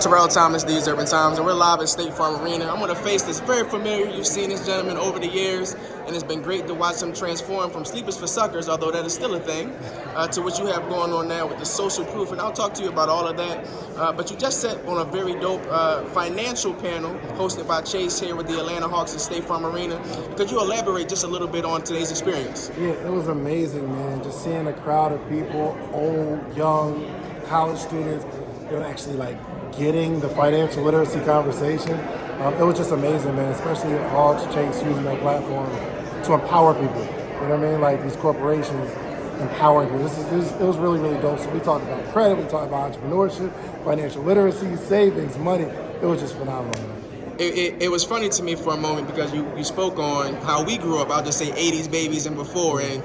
Terrell Thomas, TheseUrbanTimes, and we're live at State Farm Arena. I'm with a face that's very familiar. You've seen this gentleman over the years, and it's been great to watch him transform from Sleepers for Suckers, although that is still a thing, to what you have going on now with the social proof, and I'll talk to you about all of that. But you just sat on a very dope financial panel hosted by Chase here with the Atlanta Hawks at State Farm Arena. Could you elaborate just a little bit on today's experience? Yeah, it was amazing, man. Just seeing a crowd of people, old, young, college students, they were actually getting the financial literacy conversation. It was just amazing, man, especially Hawks, Chase using their platform to empower people. You know what I mean? These corporations empowering people. It was really, really dope. So we talked about credit, we talked about entrepreneurship, financial literacy, savings, money. It was just phenomenal, man. It was funny to me for a moment because you spoke on how we grew up, I'll just say 80s babies and before, and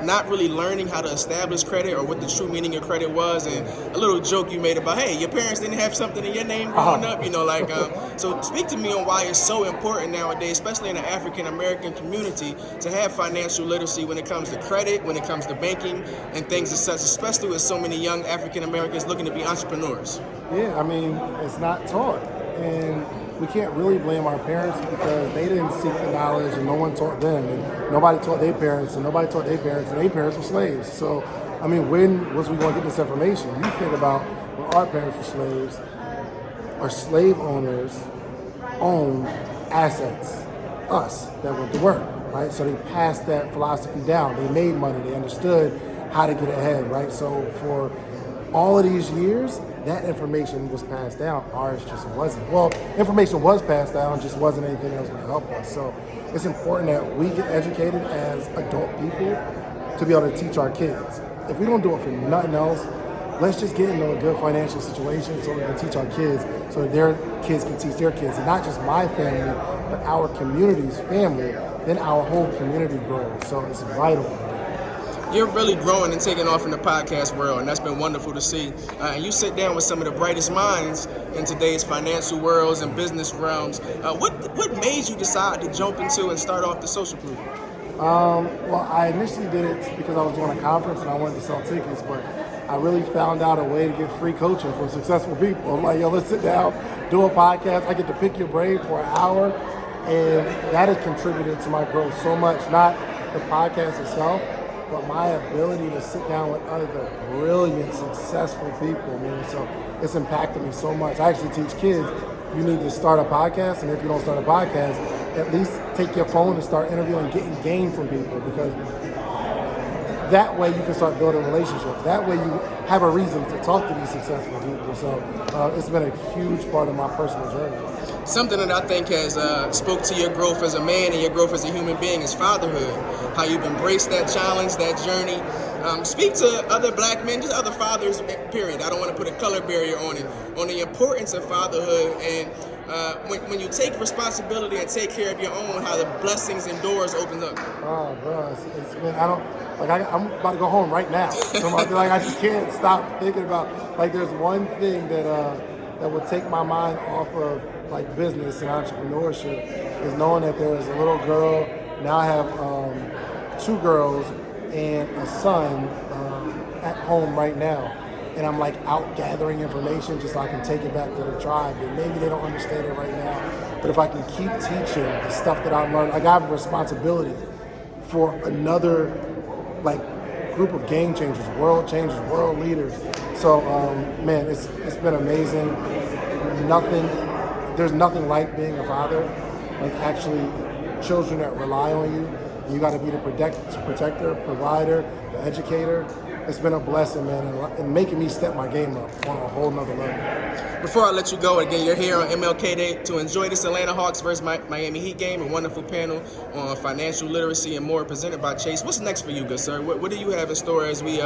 not really learning how to establish credit or what the true meaning of credit was, and a little joke you made about, hey, your parents didn't have something in your name growing up, so speak to me on why it's so important nowadays, especially in the African-American community, to have financial literacy when it comes to credit, when it comes to banking, and things as such, especially with so many young African-Americans looking to be entrepreneurs. Yeah, I mean, it's not taught, and we can't really blame our parents because they didn't seek the knowledge and no one taught them, and nobody taught their parents, and nobody taught their parents, and their parents were slaves. So, I mean, when was we going to get this information? You think about when our parents were slaves, our slave owners owned assets, us, that went to work, right? So they passed that philosophy down. They made money. They understood how to get ahead, right? So for all of these years, that information was passed down. Ours just wasn't. Well, information was passed down, just wasn't anything that was going to help us. So it's important that we get educated as adult people to be able to teach our kids. If we don't do it for nothing else, let's just get into a good financial situation so we can teach our kids, so that their kids can teach their kids. And not just my family, but our community's family, then our whole community grows. So it's vital. You're really growing and taking off in the podcast world, and that's been wonderful to see. And you sit down with some of the brightest minds in today's financial worlds and business realms. What made you decide to jump into and start off the social proof? Well, I initially did it because I was doing a conference and I wanted to sell tickets, but I really found out a way to get free coaching from successful people. I'm like, yo, let's sit down, do a podcast. I get to pick your brain for an hour, and that has contributed to my growth so much. Not the podcast itself, but my ability to sit down with other brilliant, successful people, man. So it's impacted me so much. I actually teach kids, you need to start a podcast, and if you don't start a podcast, at least take your phone and start interviewing, getting game from people, because that way you can start building relationships. That way you have a reason to talk to these successful people. So it's been a huge part of my personal journey. Something that I think has spoke to your growth as a man and your growth as a human being is fatherhood. How you've embraced that challenge, that journey. Speak to other black men, just other fathers, period. I don't want to put a color barrier on it, on the importance of fatherhood, and when you take responsibility and take care of your own, how the blessings and doors open up. Oh, bro, it's been, I'm about to go home right now. So I just can't stop thinking about, there's one thing that would take my mind off of business and entrepreneurship is knowing that there's a little girl. Now I have 2 girls and a son at home right now, and I'm out gathering information just so I can take it back to the tribe. And maybe they don't understand it right now, but if I can keep teaching the stuff that I've learned, I have a responsibility for another group of game changers, world leaders. So man, it's been amazing. There's nothing like being a father, actually children that rely on you. You got to be the protector, provider, the educator. It's been a blessing, man, and making me step my game up on a whole nother level. Before I let you go, again, you're here on MLK Day to enjoy this Atlanta Hawks versus Miami Heat game, a wonderful panel on financial literacy and more presented by Chase. What's next for you, good sir? What do you have in store as we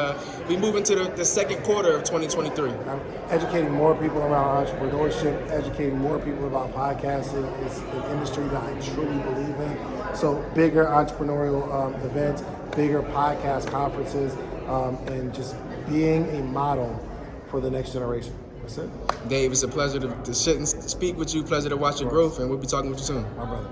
move into the second quarter of 2023? I'm educating more people around entrepreneurship, educating more people about podcasting. It's an industry that I truly believe in. So bigger entrepreneurial events, bigger podcast conferences, and just being a model for the next generation. That's it. Dave, it's a pleasure to sit and speak with you. Pleasure to watch your growth, and we'll be talking with you soon. My brother.